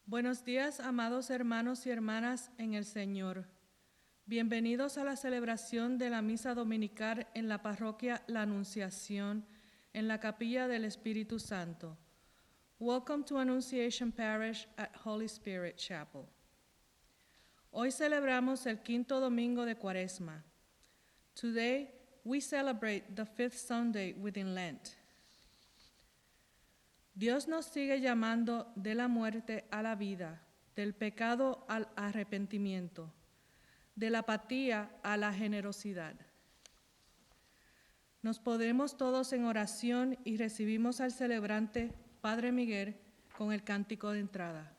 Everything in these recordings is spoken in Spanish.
Buenos días, amados hermanos y hermanas en el Señor. Bienvenidos a la celebración de la misa dominical en la parroquia La Anunciación, en la Capilla del Espíritu Santo. Welcome to Annunciation Parish at Holy Spirit Chapel. Hoy celebramos el quinto domingo de Cuaresma. Today, we celebrate the fifth Sunday within Lent. Dios nos sigue llamando de la muerte a la vida, del pecado al arrepentimiento, de la apatía a la generosidad. Nos podemos todos en oración y recibimos al celebrante Padre Miguel con el cántico de entrada.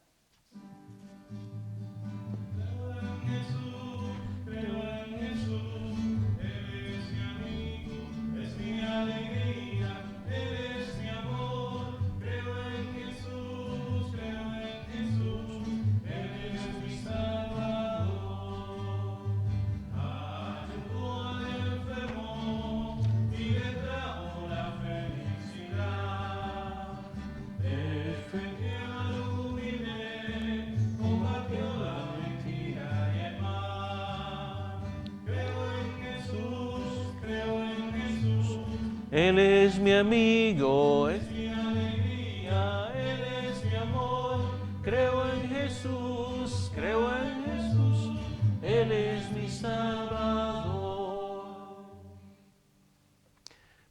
Él es mi amigo, es mi alegría, Él es mi amor. Creo en Jesús, Él es mi Salvador.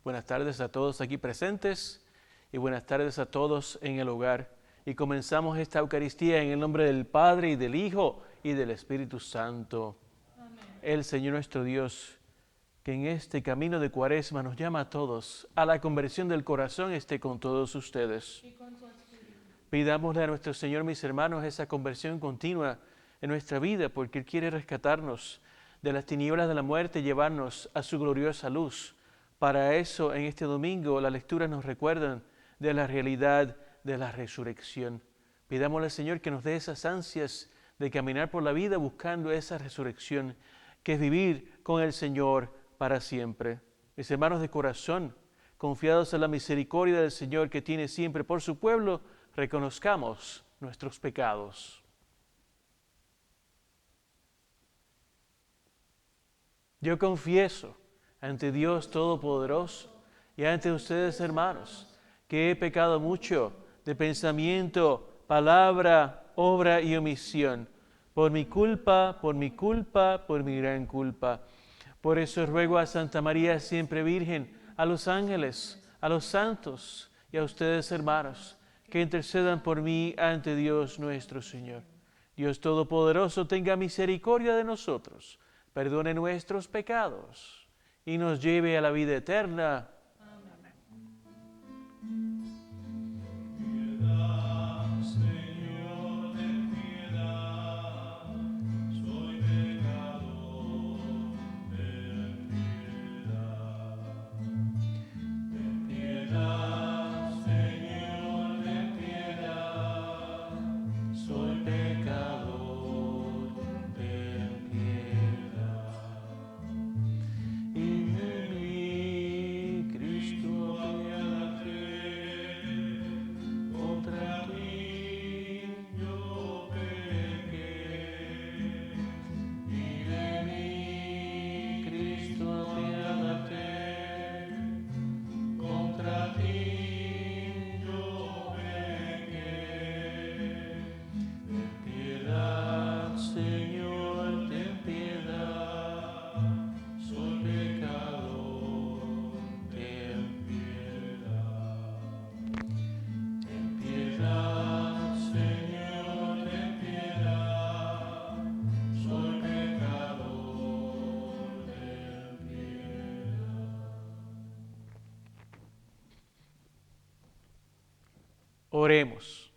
Buenas tardes a todos aquí presentes y buenas tardes a todos en el hogar. Y comenzamos esta Eucaristía en el nombre del Padre y del Hijo y del Espíritu Santo. Amén. El Señor nuestro Dios, que en este camino de Cuaresma nos llama a todos a la conversión del corazón, esté con todos ustedes. Y con su espíritu. Pidámosle a nuestro Señor, mis hermanos, esa conversión continua en nuestra vida, porque Él quiere rescatarnos de las tinieblas de la muerte y llevarnos a su gloriosa luz. Para eso, en este domingo, las lecturas nos recuerdan de la realidad de la resurrección. Pidámosle al Señor que nos dé esas ansias de caminar por la vida buscando esa resurrección, que es vivir con el Señor para siempre. Mis hermanos de corazón, confiados en la misericordia del Señor que tiene siempre por su pueblo, reconozcamos nuestros pecados. Yo confieso ante Dios Todopoderoso y ante ustedes, hermanos, que he pecado mucho de pensamiento, palabra, obra y omisión, por mi culpa, por mi gran culpa. Por eso ruego a Santa María, siempre Virgen, a los ángeles, a los santos y a ustedes, hermanos, que intercedan por mí ante Dios nuestro Señor. Dios Todopoderoso tenga misericordia de nosotros, perdone nuestros pecados y nos lleve a la vida eterna. Oremos.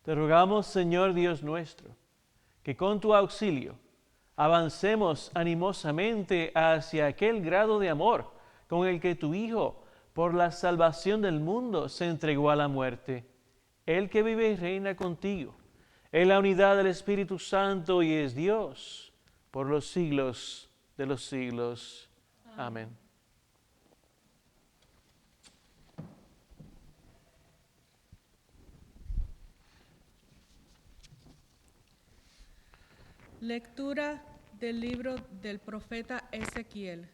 Te rogamos, Señor Dios nuestro, que con tu auxilio avancemos animosamente hacia aquel grado de amor con el que tu Hijo, por la salvación del mundo, se entregó a la muerte. Él que vive y reina contigo, en la unidad del Espíritu Santo y es Dios por los siglos de los siglos. Amén. Lectura del libro del profeta Ezequiel.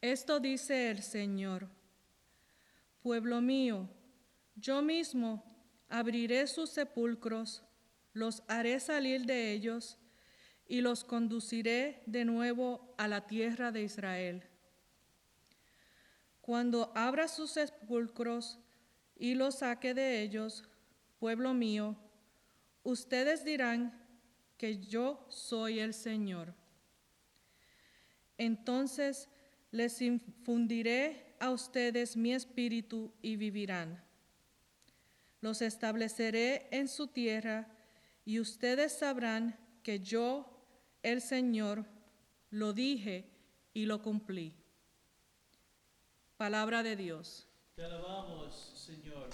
Esto dice el Señor: Pueblo mío, yo mismo abriré sus sepulcros, los haré salir de ellos y los conduciré de nuevo a la tierra de Israel. Cuando abra sus sepulcros y los saque de ellos, pueblo mío, ustedes dirán que yo soy el Señor. Entonces les infundiré a ustedes mi espíritu y vivirán. Los estableceré en su tierra y ustedes sabrán que yo, el Señor, lo dije y lo cumplí. Palabra de Dios. Te alabamos, Señor.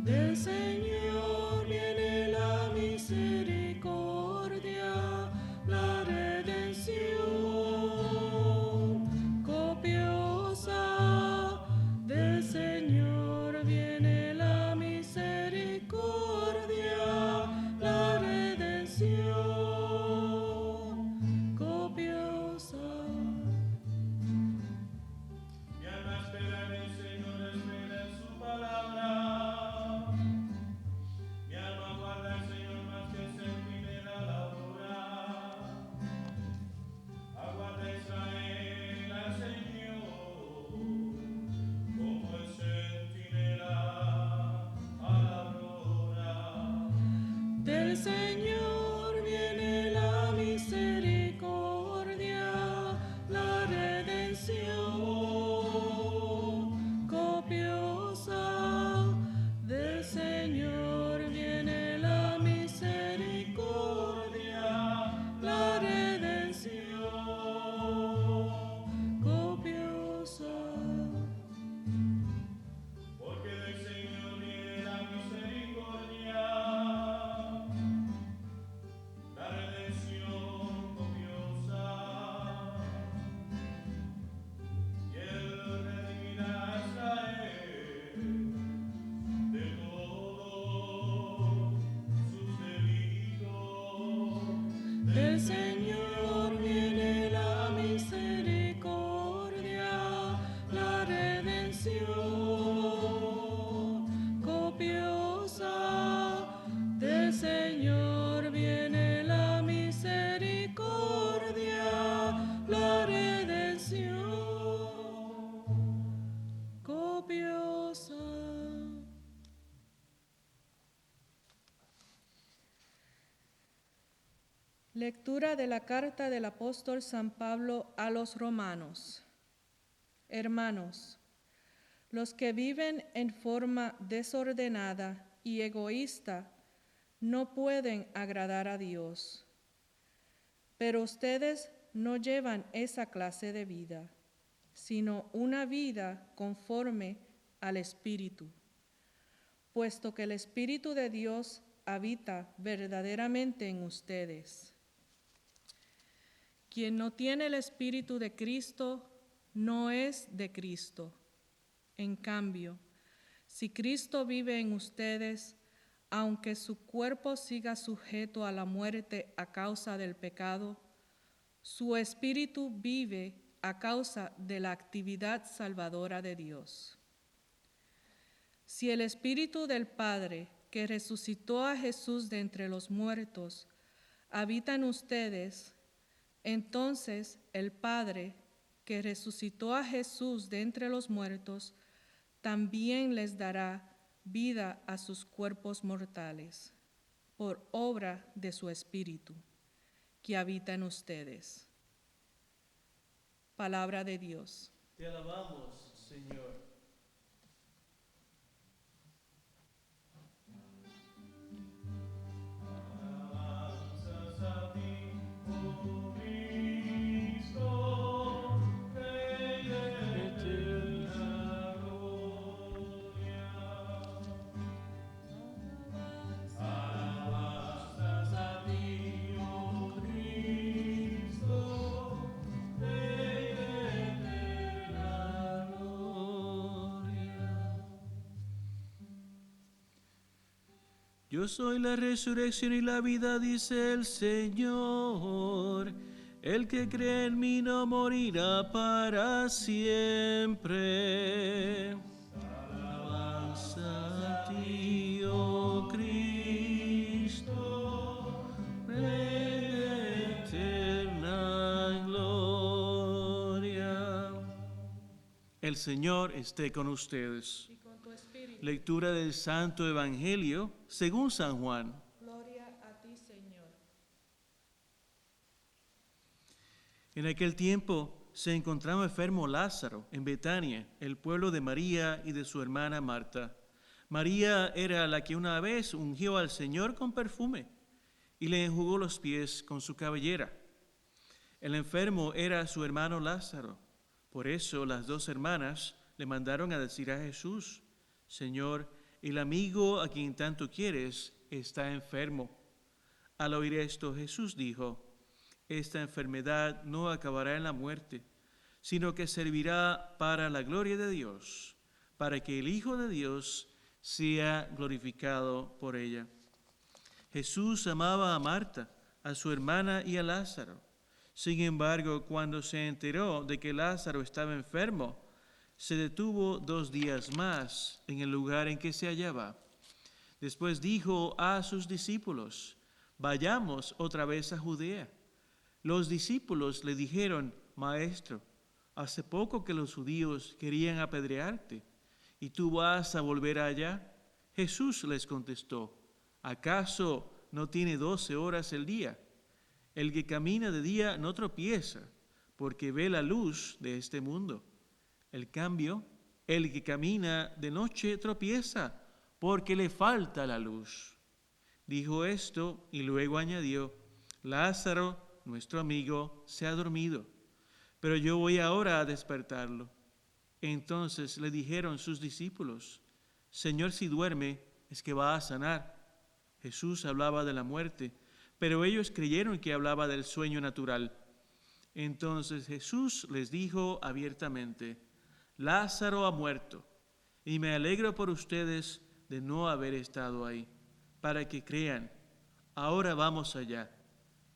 Del Señor viene la misericordia, la redención copiosa. Del Señor viene la misericordia, la redención copiosa. Mi alma espera en el Señor, espera en su palabra. Mi alma guarda al Señor más que el centinela la aurora. Aguarda Israel al Señor, como el centinela a la aurora. Del Señor viene la misericordia, la redención copiosa. Del Señor viene la misericordia, la redención copiosa. Porque del Señor viene la misericordia, Lectura de la carta del apóstol San Pablo a los romanos. Hermanos, los que viven en forma desordenada y egoísta no pueden agradar a Dios. Pero ustedes no llevan esa clase de vida, sino una vida conforme al Espíritu, puesto que el Espíritu de Dios habita verdaderamente en ustedes. Quien no tiene el Espíritu de Cristo no es de Cristo. En cambio, si Cristo vive en ustedes, aunque su cuerpo siga sujeto a la muerte a causa del pecado, su espíritu vive a causa de la actividad salvadora de Dios. Si el Espíritu del Padre, que resucitó a Jesús de entre los muertos, habita en ustedes, entonces el Padre, que resucitó a Jesús de entre los muertos, también les dará vida a sus cuerpos mortales, por obra de su Espíritu, que habita en ustedes. Palabra de Dios. Te alabamos, Señor. Alabanzas a ti, oh Cristo, Rey de eterna gloria. Alabanzas a ti, oh Cristo, Rey de eterna gloria. Yo soy la resurrección y la vida, dice el Señor. El que cree en mí no morirá para siempre. Alabanza a ti, oh Cristo, Rey de eterna gloria. El Señor esté con ustedes. Y con tu espíritu. Lectura del Santo Evangelio según San Juan. Gloria a ti, Señor. En aquel tiempo se encontraba enfermo Lázaro en Betania, el pueblo de María y de su hermana Marta. María era la que una vez ungió al Señor con perfume y le enjugó los pies con su cabellera. El enfermo era su hermano Lázaro. Por eso las dos hermanas le mandaron a decir a Jesús: Señor, el amigo a quien tanto quieres está enfermo. Al oír esto, Jesús dijo: esta enfermedad no acabará en la muerte, sino que servirá para la gloria de Dios, para que el Hijo de Dios sea glorificado por ella. Jesús amaba a Marta, a su hermana y a Lázaro. Sin embargo, cuando se enteró de que Lázaro estaba enfermo, se detuvo 2 días más en el lugar en que se hallaba. Después dijo a sus discípulos: vayamos otra vez a Judea. Los discípulos le dijeron: Maestro, hace poco que los judíos querían apedrearte, ¿y tú vas a volver allá? Jesús les contestó: ¿acaso no tiene 12 horas el día? El que camina de día no tropieza, porque ve la luz de este mundo. En cambio, el que camina de noche tropieza, porque le falta la luz. Dijo esto y luego añadió: Lázaro, nuestro amigo, se ha dormido, pero yo voy ahora a despertarlo. Entonces le dijeron sus discípulos: Señor, si duerme, es que va a sanar. Jesús hablaba de la muerte, pero ellos creyeron que hablaba del sueño natural. Entonces Jesús les dijo abiertamente: Lázaro ha muerto, y me alegro por ustedes de no haber estado ahí, para que crean. Ahora vamos allá.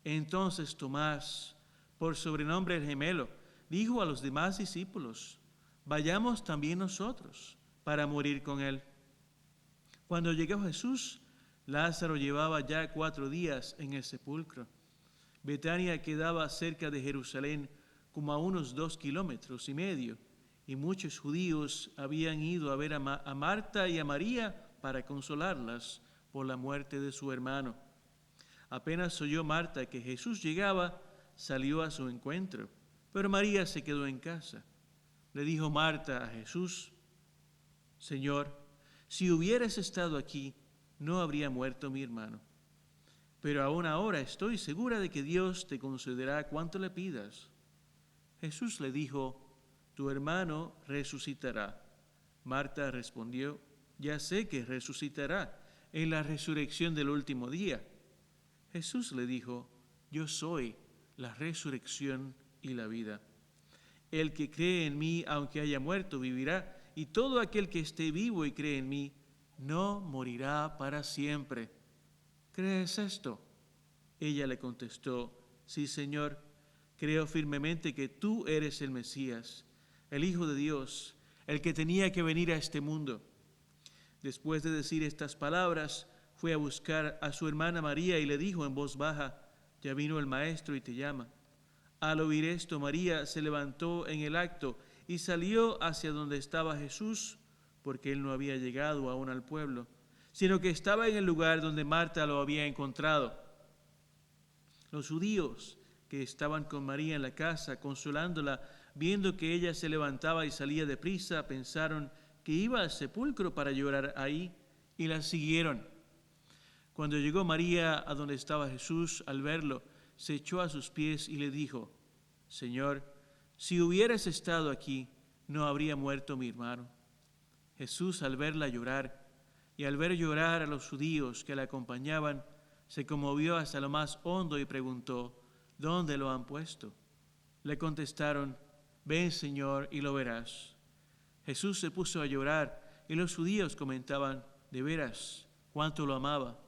Entonces Tomás, por sobrenombre el gemelo, dijo a los demás discípulos: vayamos también nosotros para morir con él. Cuando llegó Jesús, Lázaro llevaba ya 4 días en el sepulcro. Betania quedaba cerca de Jerusalén, como a unos 2,5 kilómetros, y muchos judíos habían ido a ver a Marta y a María para consolarlas por la muerte de su hermano. Apenas oyó Marta que Jesús llegaba, salió a su encuentro, pero María se quedó en casa. Le dijo Marta a Jesús: Señor, si hubieras estado aquí, no habría muerto mi hermano. Pero aún ahora estoy segura de que Dios te concederá cuanto le pidas. Jesús le dijo: Tu hermano resucitará. Marta respondió: Ya sé que resucitará en la resurrección del último día. Jesús le dijo: Yo soy la resurrección y la vida. El que cree en mí, aunque haya muerto, vivirá, y todo aquel que esté vivo y cree en mí, no morirá para siempre. ¿Crees esto? Ella le contestó: Sí, Señor, creo firmemente que tú eres el Mesías, el Hijo de Dios, el que tenía que venir a este mundo. Después de decir estas palabras, fue a buscar a su hermana María y le dijo en voz baja: Ya vino el Maestro y te llama. Al oír esto, María se levantó en el acto y salió hacia donde estaba Jesús, porque él no había llegado aún al pueblo, sino que estaba en el lugar donde Marta lo había encontrado. Los judíos que estaban con María en la casa, consolándola, viendo que ella se levantaba y salía deprisa, pensaron que iba al sepulcro para llorar ahí, y la siguieron. Cuando llegó María a donde estaba Jesús, al verlo, se echó a sus pies y le dijo: Señor, si hubieras estado aquí, no habría muerto mi hermano. Jesús, al verla llorar y al ver llorar a los judíos que la acompañaban, se conmovió hasta lo más hondo y preguntó: ¿Dónde lo han puesto? Le contestaron: Ven, Señor, y lo verás. Jesús se puso a llorar y los judíos comentaban: De veras, cuánto lo amaba.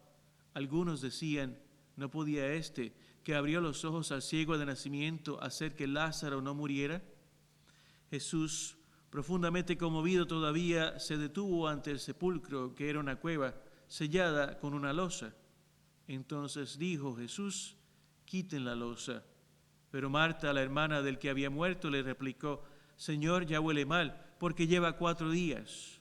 Algunos decían: ¿No podía este, que abrió los ojos al ciego de nacimiento, hacer que Lázaro no muriera? Jesús, profundamente conmovido todavía, se detuvo ante el sepulcro, que era una cueva sellada con una losa. Entonces dijo Jesús: Quiten la losa. Pero Marta, la hermana del que había muerto, le replicó: Señor, ya huele mal, porque lleva 4 días.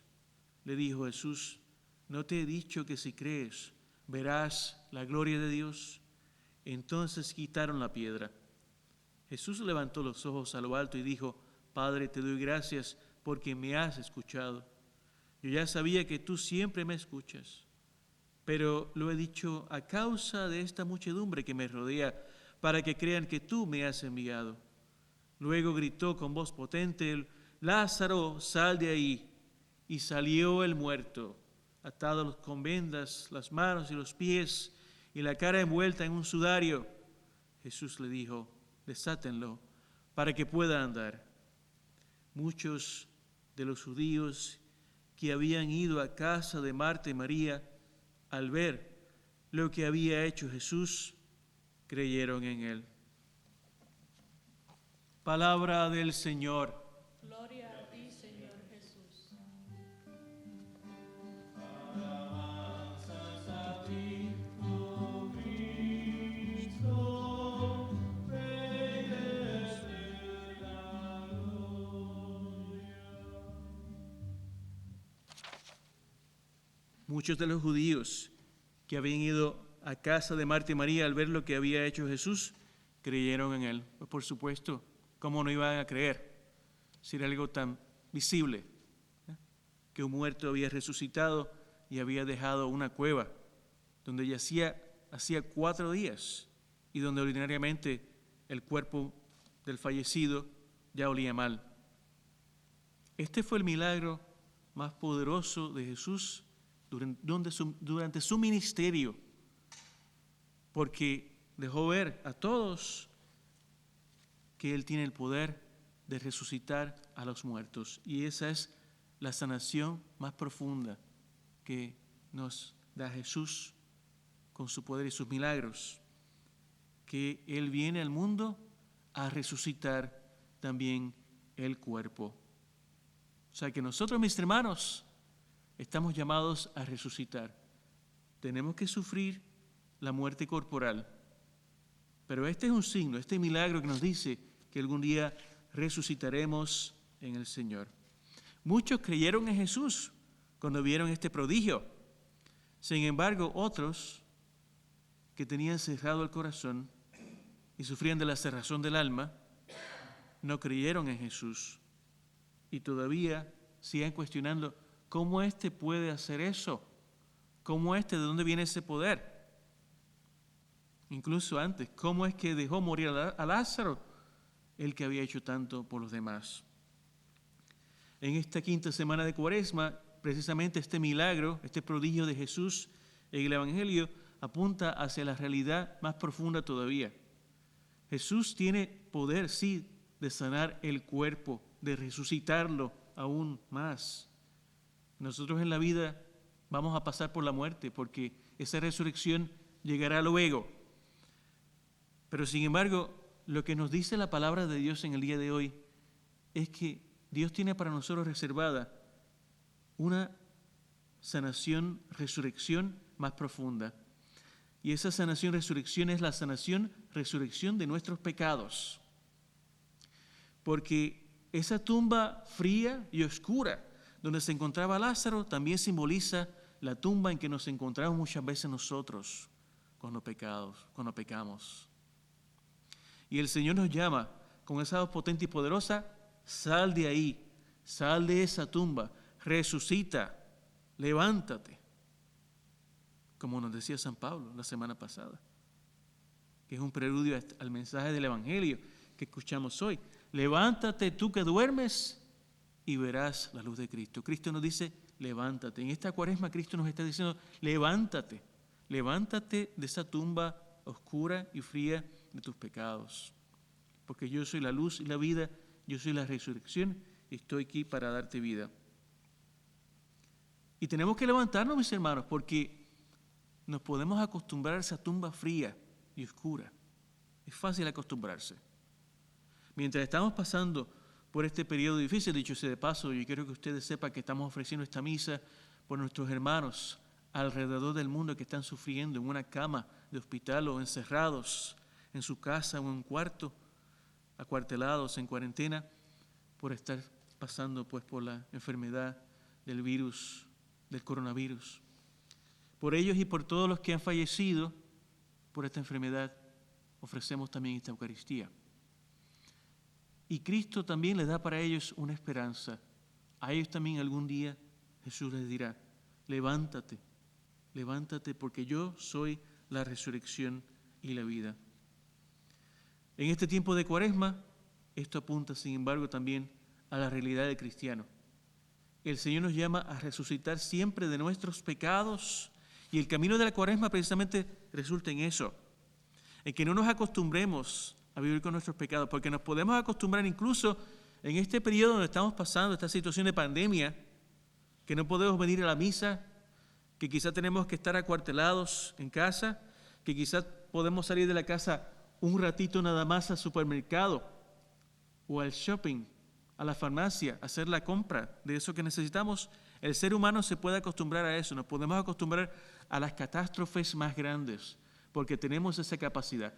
Le dijo Jesús: ¿No te he dicho que si crees, verás la gloria de Dios? Entonces quitaron la piedra. Jesús levantó los ojos a lo alto y dijo: Padre, te doy gracias porque me has escuchado. Yo ya sabía que tú siempre me escuchas, pero lo he dicho a causa de esta muchedumbre que me rodea, para que crean que tú me has enviado. Luego gritó con voz potente: Lázaro, sal de ahí. Y salió el muerto, atado con vendas las manos y los pies, y la cara envuelta en un sudario. Jesús le dijo: Desátenlo, para que pueda andar. Muchos de los judíos que habían ido a casa de Marta y María, al ver lo que había hecho Jesús, creyeron en él. Palabra del Señor. Gloria a ti, Señor Jesús. Alabanzas a ti, oh Cristo, Rey de la gloria. Muchos de los judíos que habían ido a casa de Marta y María al ver lo que había hecho Jesús, creyeron en él. Pues por supuesto, ¿cómo no iban a creer si era algo tan visible? Que un muerto había resucitado y había dejado una cueva donde yacía hacía 4 días y donde ordinariamente el cuerpo del fallecido ya olía mal. Este fue el milagro más poderoso de Jesús durante su ministerio, porque dejó ver a todos que Él tiene el poder de resucitar a los muertos. Y esa es la sanación más profunda que nos da Jesús con su poder y sus milagros, que Él viene al mundo a resucitar también el cuerpo. O sea que nosotros, mis hermanos, estamos llamados a resucitar. Tenemos que sufrir la muerte corporal, pero este es un signo, este milagro que nos dice que algún día resucitaremos en el Señor. Muchos creyeron en Jesús cuando vieron este prodigio. Sin embargo, otros que tenían cerrado el corazón y sufrían de la cerrazón del alma, no creyeron en Jesús y todavía siguen cuestionando cómo éste puede hacer eso, de dónde viene ese poder. Incluso antes, cómo es que dejó morir a Lázaro, el que había hecho tanto por los demás. En esta quinta semana de Cuaresma, precisamente este milagro, este prodigio de Jesús en el Evangelio, apunta hacia la realidad más profunda todavía. Jesús tiene poder, sí, de sanar el cuerpo, de resucitarlo aún más. Nosotros en la vida vamos a pasar por la muerte porque esa resurrección llegará luego. Pero sin embargo, lo que nos dice la palabra de Dios en el día de hoy es que Dios tiene para nosotros reservada una sanación, resurrección más profunda. Y esa sanación, resurrección es la sanación, resurrección de nuestros pecados. Porque esa tumba fría y oscura donde se encontraba Lázaro también simboliza la tumba en que nos encontramos muchas veces nosotros cuando pecamos. Y el Señor nos llama con esa voz potente y poderosa: sal de ahí, sal de esa tumba, resucita, levántate. Como nos decía San Pablo la semana pasada, que es un preludio al mensaje del Evangelio que escuchamos hoy. Levántate tú que duermes y verás la luz de Cristo. Cristo nos dice, levántate. En esta Cuaresma Cristo nos está diciendo, levántate, levántate de esa tumba oscura y fría de tus pecados. Porque yo soy la luz y la vida, yo soy la resurrección y estoy aquí para darte vida. Y tenemos que levantarnos, mis hermanos, porque nos podemos acostumbrar a esa tumba fría y oscura. Es fácil acostumbrarse. Mientras estamos pasando por este periodo difícil, dicho sea de paso, yo quiero que ustedes sepan que estamos ofreciendo esta misa por nuestros hermanos alrededor del mundo que están sufriendo en una cama de hospital o encerrados en su casa o en un cuarto, acuartelados en cuarentena, por estar pasando pues por la enfermedad del virus, del coronavirus. Por ellos y por todos los que han fallecido por esta enfermedad, ofrecemos también esta Eucaristía. Y Cristo también les da para ellos una esperanza. A ellos también algún día Jesús les dirá, levántate, levántate porque yo soy la resurrección y la vida. En este tiempo de Cuaresma, esto apunta sin embargo también a la realidad del cristiano. El Señor nos llama a resucitar siempre de nuestros pecados y el camino de la Cuaresma precisamente resulta en eso, en que no nos acostumbremos a vivir con nuestros pecados, porque nos podemos acostumbrar incluso en este periodo donde estamos pasando, esta situación de pandemia, que no podemos venir a la misa, que quizás tenemos que estar acuartelados en casa, que quizás podemos salir de la casa un ratito nada más al supermercado o al shopping, a la farmacia, hacer la compra de eso que necesitamos. El ser humano se puede acostumbrar a eso, nos podemos acostumbrar a las catástrofes más grandes, porque tenemos esa capacidad.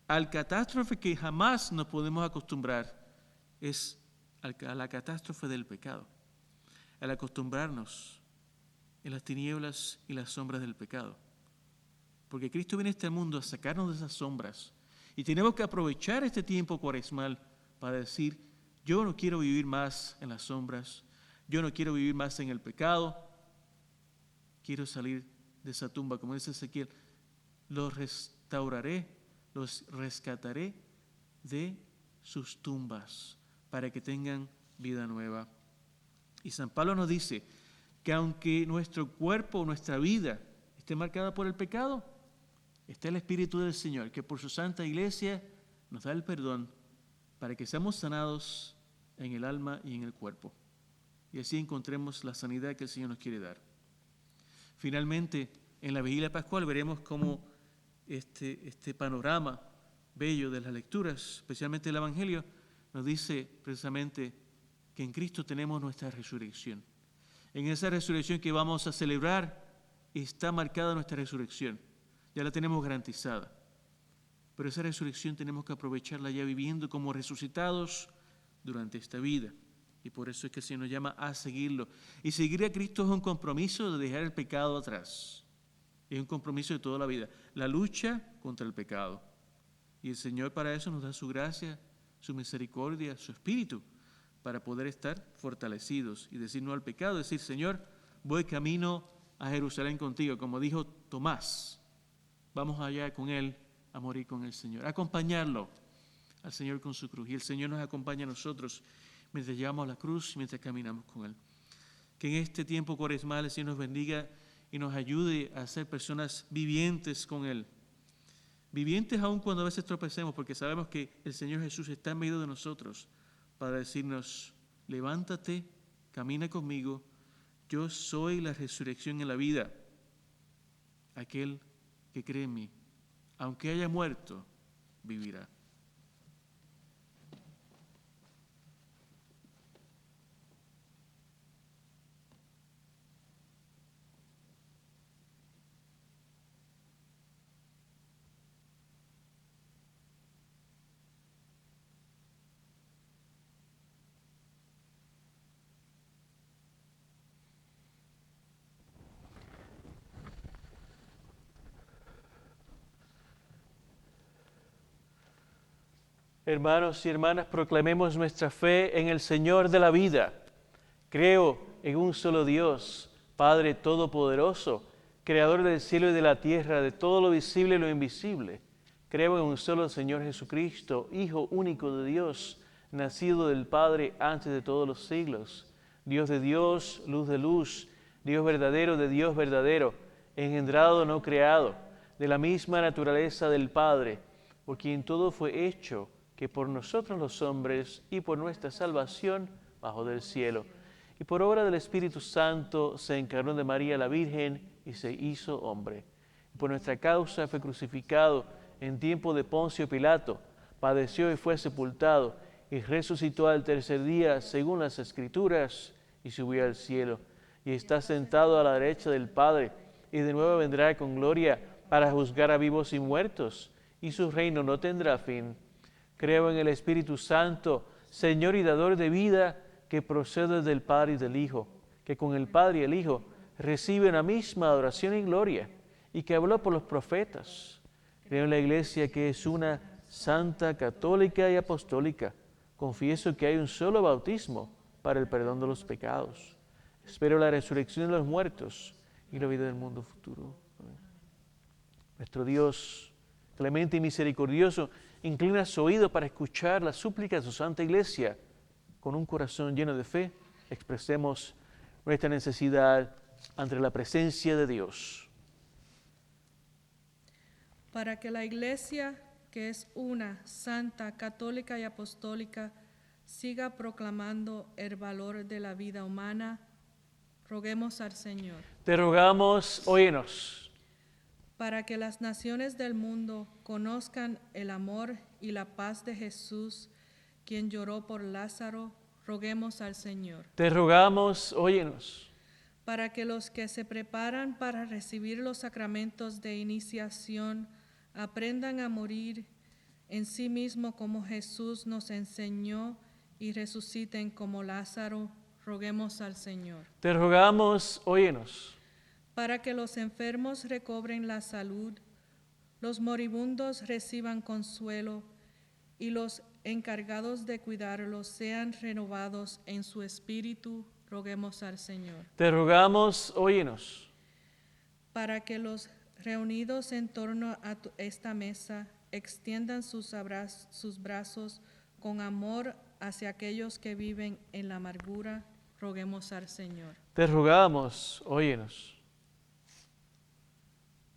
Al catástrofe que jamás nos podemos acostumbrar es a la catástrofe del pecado, al acostumbrarnos en las tinieblas y las sombras del pecado. Porque Cristo viene a este mundo a sacarnos de esas sombras y tenemos que aprovechar este tiempo cuaresmal para decir, yo no quiero vivir más en las sombras, yo no quiero vivir más en el pecado, quiero salir de esa tumba, como dice Ezequiel, los restauraré, los rescataré de sus tumbas para que tengan vida nueva. Y San Pablo nos dice que aunque nuestro cuerpo, nuestra vida esté marcada por el pecado, está el Espíritu del Señor, que por su Santa Iglesia nos da el perdón para que seamos sanados en el alma y en el cuerpo. Y así encontremos la sanidad que el Señor nos quiere dar. Finalmente, en la Vigilia Pascual veremos cómo este panorama bello de las lecturas, especialmente el Evangelio, nos dice precisamente que en Cristo tenemos nuestra resurrección. En esa resurrección que vamos a celebrar está marcada nuestra resurrección. Ya la tenemos garantizada. Pero esa resurrección tenemos que aprovecharla ya viviendo como resucitados durante esta vida. Y por eso es que el Señor nos llama a seguirlo. Y seguir a Cristo es un compromiso de dejar el pecado atrás. Es un compromiso de toda la vida. La lucha contra el pecado. Y el Señor para eso nos da su gracia, su misericordia, su espíritu, para poder estar fortalecidos y decir no al pecado, decir, Señor, voy camino a Jerusalén contigo, como dijo Tomás. Vamos allá con Él a morir con el Señor. Acompañarlo al Señor con su cruz. Y el Señor nos acompaña a nosotros mientras llevamos la cruz y mientras caminamos con Él. Que en este tiempo cuaresmal el Señor nos bendiga y nos ayude a ser personas vivientes con Él. Vivientes aun cuando a veces tropecemos, porque sabemos que el Señor Jesús está en medio de nosotros para decirnos, levántate, camina conmigo, yo soy la resurrección y la vida. Aquel que cree en mí, aunque haya muerto, vivirá. Hermanos y hermanas, proclamemos nuestra fe en el Señor de la vida. Creo en un solo Dios, Padre Todopoderoso, Creador del cielo y de la tierra, de todo lo visible y lo invisible. Creo en un solo Señor Jesucristo, Hijo único de Dios, nacido del Padre antes de todos los siglos. Dios de Dios, luz de luz, Dios verdadero de Dios verdadero, engendrado, no creado, de la misma naturaleza del Padre, por quien todo fue hecho, que por nosotros los hombres y por nuestra salvación bajó del cielo. Y por obra del Espíritu Santo se encarnó de María la Virgen y se hizo hombre. Y por nuestra causa fue crucificado en tiempo de Poncio Pilato, padeció y fue sepultado, y resucitó al tercer día según las Escrituras, y subió al cielo. Y está sentado a la derecha del Padre, y de nuevo vendrá con gloria para juzgar a vivos y muertos, y su reino no tendrá fin. Creo en el Espíritu Santo, Señor y dador de vida, que procede del Padre y del Hijo, que con el Padre y el Hijo reciben la misma adoración y gloria, y que habló por los profetas. Creo en la Iglesia, que es una santa, católica y apostólica. Confieso que hay un solo bautismo para el perdón de los pecados. Espero la resurrección de los muertos y la vida del mundo futuro. Amén. Nuestro Dios, clemente y misericordioso, inclina su oído para escuchar las súplicas de su Santa Iglesia. Con un corazón lleno de fe, expresemos nuestra necesidad ante la presencia de Dios. Para que la Iglesia, que es una, santa, católica y apostólica, siga proclamando el valor de la vida humana, roguemos al Señor. Te rogamos, óyenos. Para que las naciones del mundo conozcan el amor y la paz de Jesús, quien lloró por Lázaro, roguemos al Señor. Te rogamos, óyenos. Para que los que se preparan para recibir los sacramentos de iniciación aprendan a morir en sí mismo como Jesús nos enseñó y resuciten como Lázaro, roguemos al Señor. Te rogamos, óyenos. Para que los enfermos recobren la salud, los moribundos reciban consuelo y los encargados de cuidarlos sean renovados en su espíritu, roguemos al Señor. Te rogamos, óyenos. Para que los reunidos en torno a esta mesa extiendan sus brazos con amor hacia aquellos que viven en la amargura, roguemos al Señor. Te rogamos, óyenos.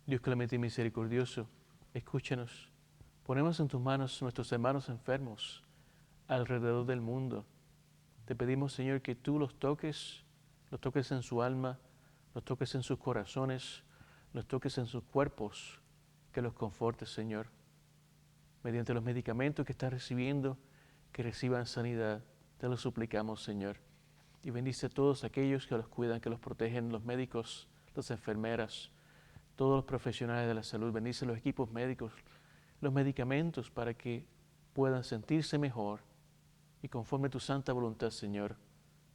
Dios clemente y misericordioso, escúchanos. Ponemos en tus manos nuestros hermanos enfermos alrededor del mundo. Te pedimos, Señor, que tú los toques en su alma, los toques en sus corazones, los toques en sus cuerpos, que los confortes, Señor. Mediante los medicamentos que están recibiendo, que reciban sanidad. Te lo suplicamos, Señor. Y bendice a todos aquellos que los cuidan, que los protegen, los médicos, las enfermeras, todos los profesionales de la salud. Bendice los equipos médicos, los medicamentos para que puedan sentirse mejor y conforme a tu santa voluntad, Señor,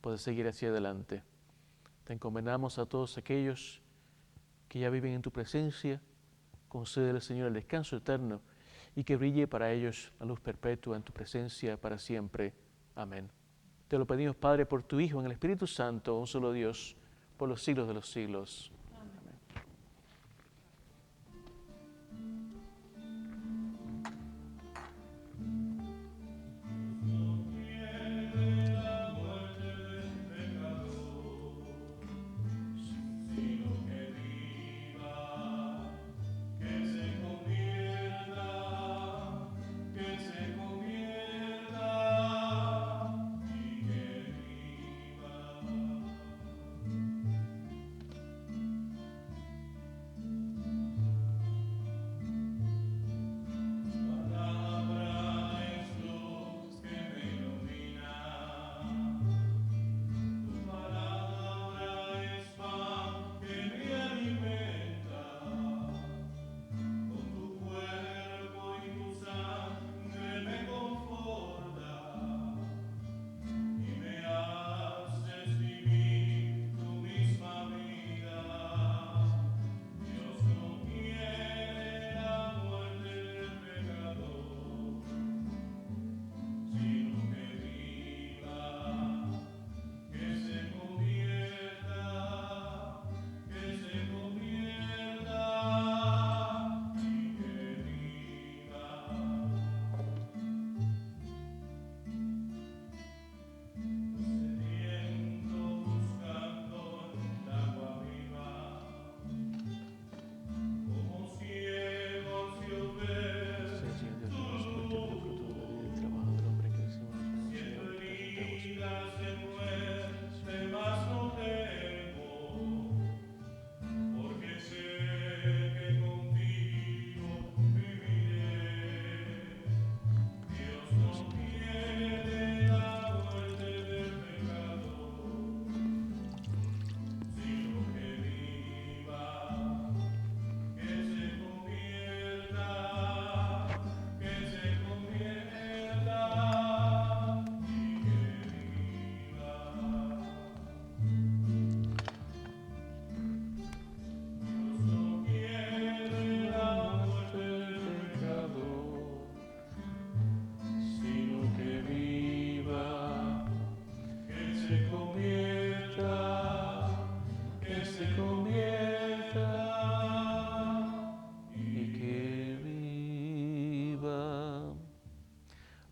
poder seguir hacia adelante. Te encomendamos a todos aquellos que ya viven en tu presencia, concédele, Señor, el descanso eterno y que brille para ellos la luz perpetua en tu presencia para siempre. Amén. Te lo pedimos, Padre, por tu Hijo, en el Espíritu Santo, un solo Dios, por los siglos de los siglos. Amén.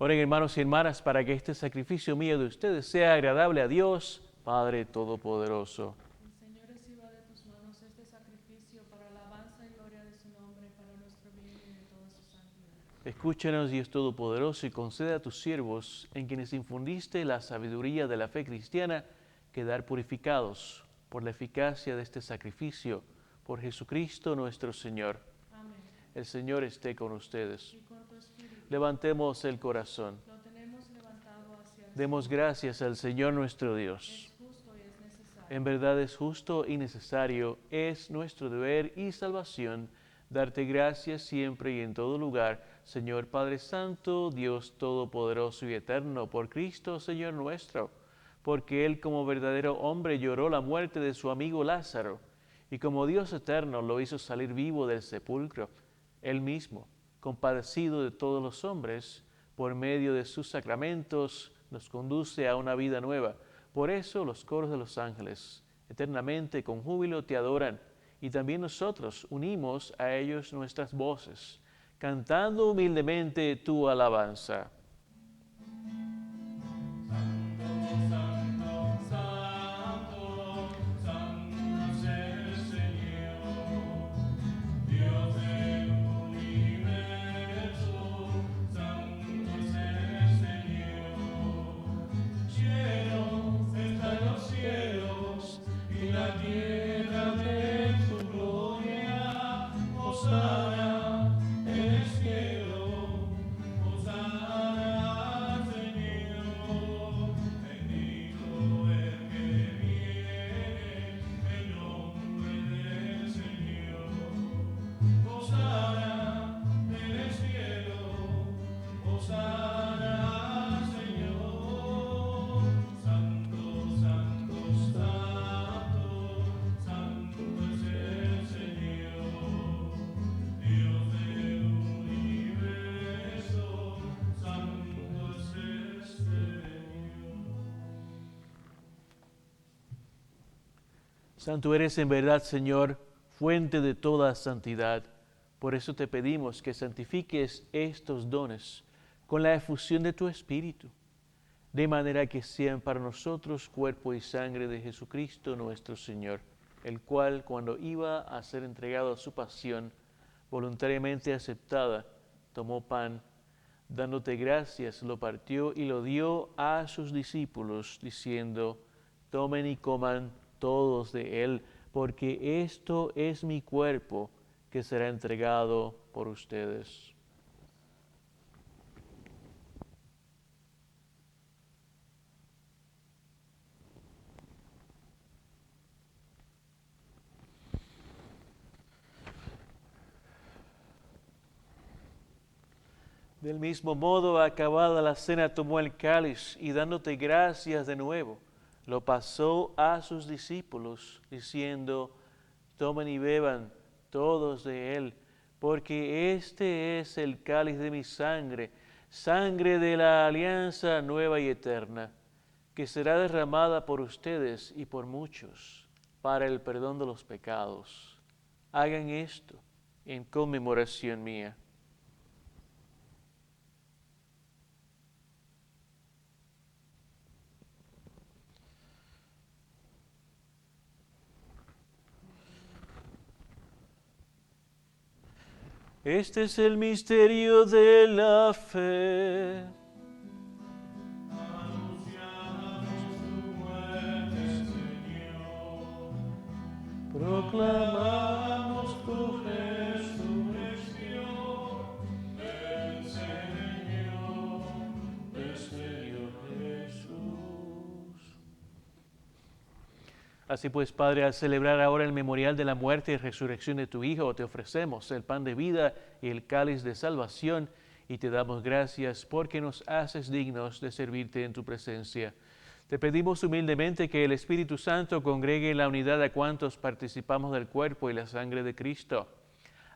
Oren, hermanos y hermanas, para que este sacrificio mío de ustedes sea agradable a Dios, Padre Todopoderoso. El Señor reciba de tus manos este sacrificio para alabanza y gloria de su nombre, para nuestro bien y de toda su santidad. Escúchanos, Dios Todopoderoso, y concede a tus siervos, en quienes infundiste la sabiduría de la fe cristiana, quedar purificados por la eficacia de este sacrificio, por Jesucristo nuestro Señor. Amén. El Señor esté con ustedes. Y con tu espíritu. Levantemos el corazón. Lo tenemos levantado hacia el Demos Señor. gracias al Señor nuestro Dios. Es justo y es necesario. En verdad es justo y necesario, es nuestro deber y salvación darte gracias siempre y en todo lugar, Señor Padre Santo, Dios Todopoderoso y Eterno, por Cristo, Señor nuestro, porque Él como verdadero hombre lloró la muerte de su amigo Lázaro, y como Dios eterno lo hizo salir vivo del sepulcro. Él mismo, compadecido de todos los hombres, por medio de sus sacramentos, nos conduce a una vida nueva. Por eso los coros de los ángeles eternamente con júbilo te adoran, y también nosotros unimos a ellos nuestras voces, cantando humildemente tu alabanza. Santo eres en verdad, Señor, fuente de toda santidad. Por eso te pedimos que santifiques estos dones con la efusión de tu Espíritu, de manera que sean para nosotros cuerpo y sangre de Jesucristo nuestro Señor, el cual, cuando iba a ser entregado a su pasión, voluntariamente aceptada, tomó pan, dándote gracias, lo partió y lo dio a sus discípulos, diciendo: tomen y coman todos de él, porque esto es mi cuerpo, que será entregado por ustedes. Del mismo modo, acabada la cena, tomó el cáliz y dándote gracias de nuevo, lo pasó a sus discípulos, diciendo: tomen y beban todos de él, porque este es el cáliz de mi sangre, sangre de la alianza nueva y eterna, que será derramada por ustedes y por muchos para el perdón de los pecados. Hagan esto en conmemoración mía. Este es el misterio de la fe. Anunciamos tu muerte, Señor. Proclamamos tu Resurrección del Señor Jesús. Así pues, Padre, al celebrar ahora el memorial de la muerte y resurrección de tu Hijo, te ofrecemos el pan de vida y el cáliz de salvación, y te damos gracias porque nos haces dignos de servirte en tu presencia. Te pedimos humildemente que el Espíritu Santo congregue en la unidad a cuantos participamos del cuerpo y la sangre de Cristo.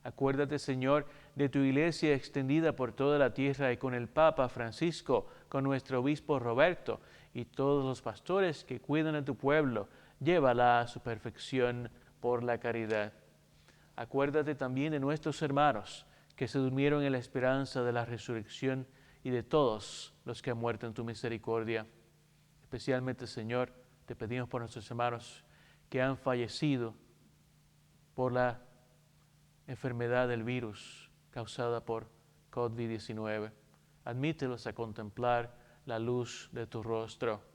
Acuérdate, Señor, de tu iglesia extendida por toda la tierra y con el Papa Francisco, con nuestro obispo Roberto y todos los pastores que cuidan a tu pueblo. Llévala a su perfección por la caridad. Acuérdate también de nuestros hermanos que se durmieron en la esperanza de la resurrección y de todos los que han muerto en tu misericordia. Especialmente, Señor, te pedimos por nuestros hermanos que han fallecido por la enfermedad del virus causada por COVID-19. Admítelos a contemplar la luz de tu rostro.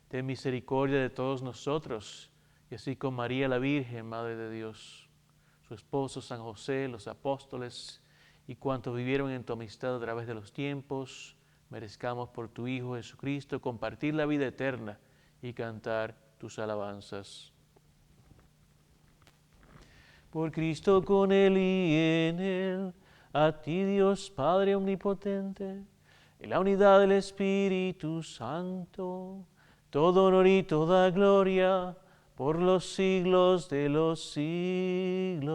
Ten misericordia de todos nosotros, y así con María la Virgen, Madre de Dios, su esposo San José, los apóstoles y cuantos vivieron en tu amistad a través de los tiempos, merezcamos por tu Hijo Jesucristo compartir la vida eterna y cantar tus alabanzas. Por Cristo, con Él y en Él, a ti Dios Padre Omnipotente, en la unidad del Espíritu Santo, todo honor y toda gloria por los siglos de los siglos.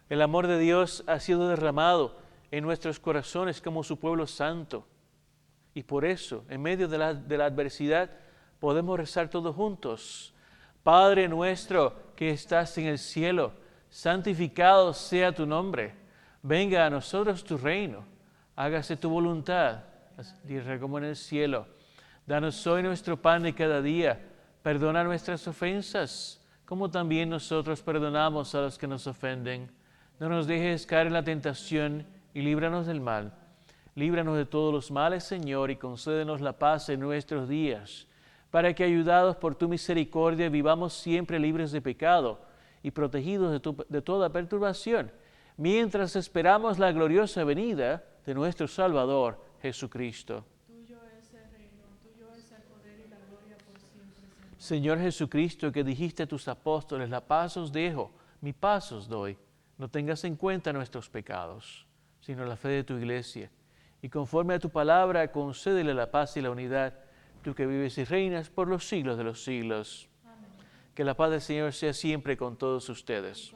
El amor de Dios ha sido derramado en nuestros corazones como su pueblo santo. Y por eso, en medio de la adversidad, podemos rezar todos juntos. Padre nuestro que estás en el cielo, santificado sea tu nombre. Venga a nosotros tu reino. Hágase tu voluntad, tierra como en el cielo. Danos hoy nuestro pan de cada día. Perdona nuestras ofensas, como también nosotros perdonamos a los que nos ofenden. No nos dejes caer en la tentación y líbranos del mal. Líbranos de todos los males, Señor, y concédenos la paz en nuestros días, para que, ayudados por tu misericordia, vivamos siempre libres de pecado y protegidos de toda perturbación, mientras esperamos la gloriosa venida de nuestro Salvador, Jesucristo. Tuyo es el reino, tuyo es el poder y la gloria por siempre, Señor. Señor Jesucristo, que dijiste a tus apóstoles: la paz os dejo, mi paz os doy. No tengas en cuenta nuestros pecados, sino la fe de tu iglesia. Y conforme a tu palabra, concédele la paz y la unidad, tú que vives y reinas por los siglos de los siglos. Que la paz del Señor sea siempre con todos ustedes.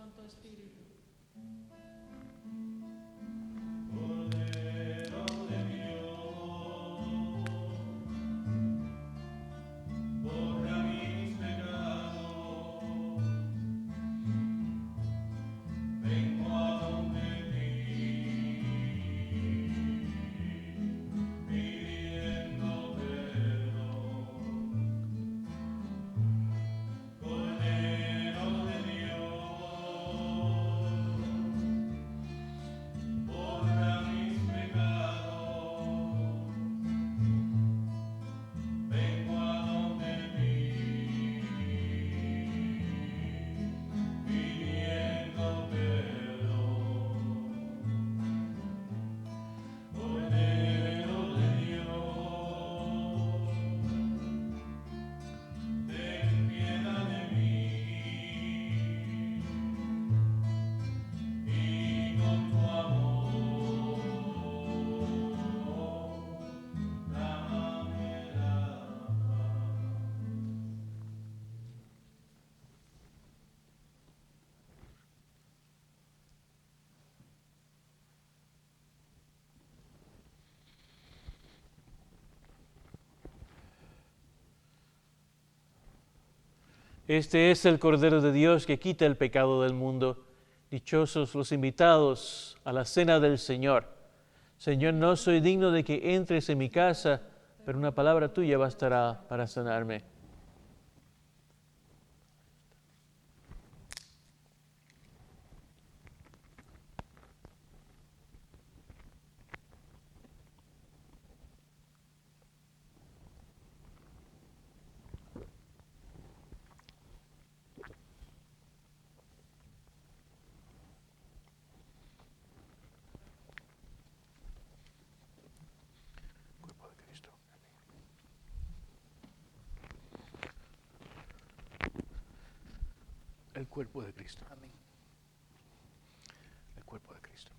Este es el Cordero de Dios que quita el pecado del mundo. Dichosos los invitados a la cena del Señor. Señor, no soy digno de que entres en mi casa, pero una palabra tuya bastará para sanarme. El cuerpo de Cristo. Amén. El cuerpo de Cristo.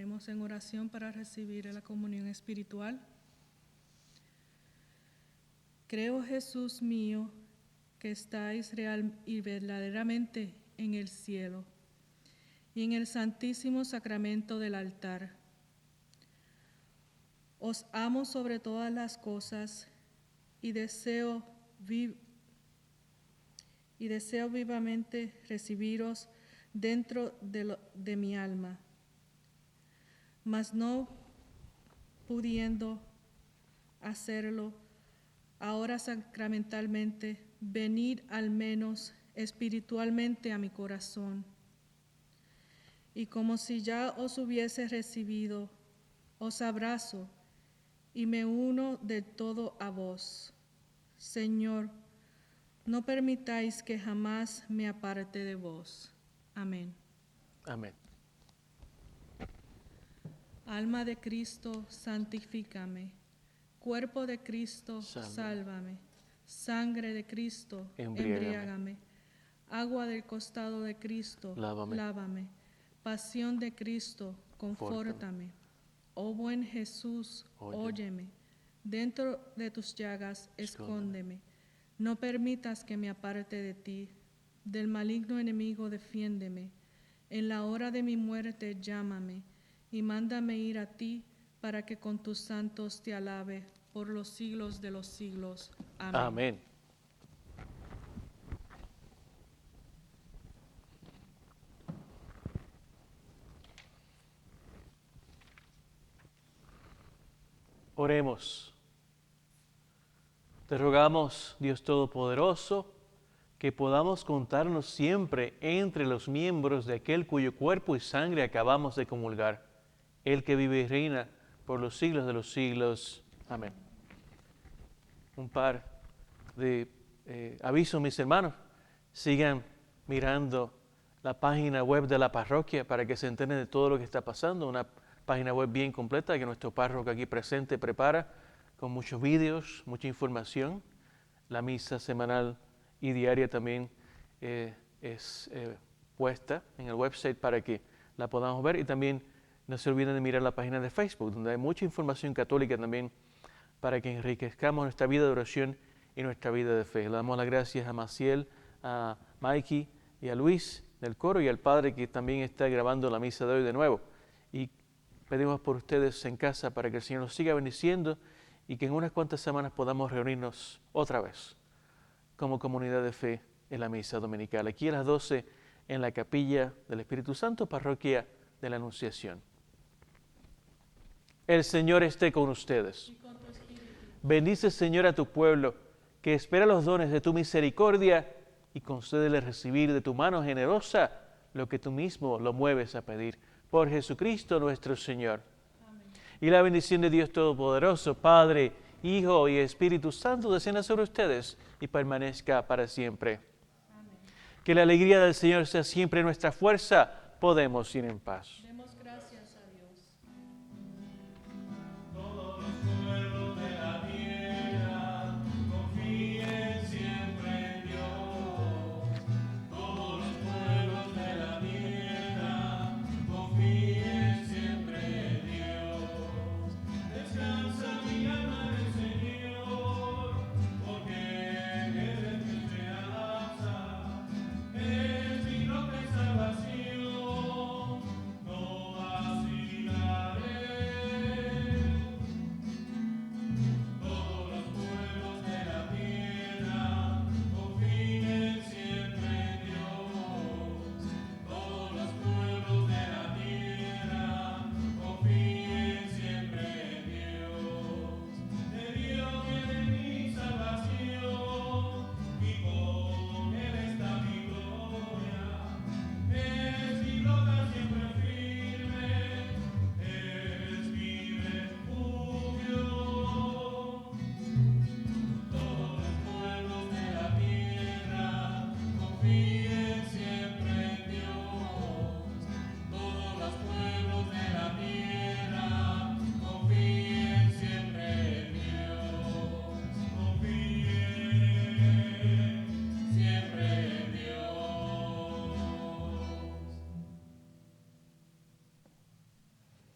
Oremos en oración para recibir la comunión espiritual. Creo, Jesús mío, que estáis real y verdaderamente en el cielo y en el santísimo sacramento del altar. Os amo sobre todas las cosas y deseo vivamente recibiros dentro de mi alma, mas no pudiendo hacerlo ahora sacramentalmente, venid al menos espiritualmente a mi corazón. Y como si ya os hubiese recibido, os abrazo y me uno del todo a vos. Señor, no permitáis que jamás me aparte de vos. Amén. Amén. Alma de Cristo, santifícame. Cuerpo de Cristo, sálvame. Sangre de Cristo, embriágame. Agua del costado de Cristo, lávame. Pasión de Cristo, confórtame. Oh buen Jesús, óyeme. Dentro de tus llagas, escóndeme. No permitas que me aparte de ti. Del maligno enemigo, defiéndeme. En la hora de mi muerte, llámame. Y mándame ir a ti, para que con tus santos te alabe por los siglos de los siglos. Amén. Amén. Oremos. Te rogamos, Dios Todopoderoso, que podamos contarnos siempre entre los miembros de aquel cuyo cuerpo y sangre acabamos de comulgar, el que vive y reina por los siglos de los siglos. Amén. Un par de avisos, mis hermanos. Sigan mirando la página web de la parroquia para que se enteren de todo lo que está pasando. Una página web bien completa que nuestro párroco aquí presente prepara con muchos vídeos, mucha información. La misa semanal y diaria también es puesta en el website para que la podamos ver. Y también no se olviden de mirar la página de Facebook, donde hay mucha información católica también para que enriquezcamos nuestra vida de oración y nuestra vida de fe. Le damos las gracias a Maciel, a Mikey y a Luis del coro y al Padre que también está grabando la misa de hoy de nuevo. Y pedimos por ustedes en casa para que el Señor nos siga bendiciendo y que en unas cuantas semanas podamos reunirnos otra vez como comunidad de fe en la misa dominical. Aquí a las 12 en la Capilla del Espíritu Santo, Parroquia de la Anunciación. El Señor esté con ustedes. Bendice, Señor, a tu pueblo, que espera los dones de tu misericordia y concédele recibir de tu mano generosa lo que tú mismo lo mueves a pedir. Por Jesucristo nuestro Señor. Amén. Y la bendición de Dios Todopoderoso, Padre, Hijo y Espíritu Santo, descienda sobre ustedes y permanezca para siempre. Amén. Que la alegría del Señor sea siempre nuestra fuerza. Podemos ir en paz.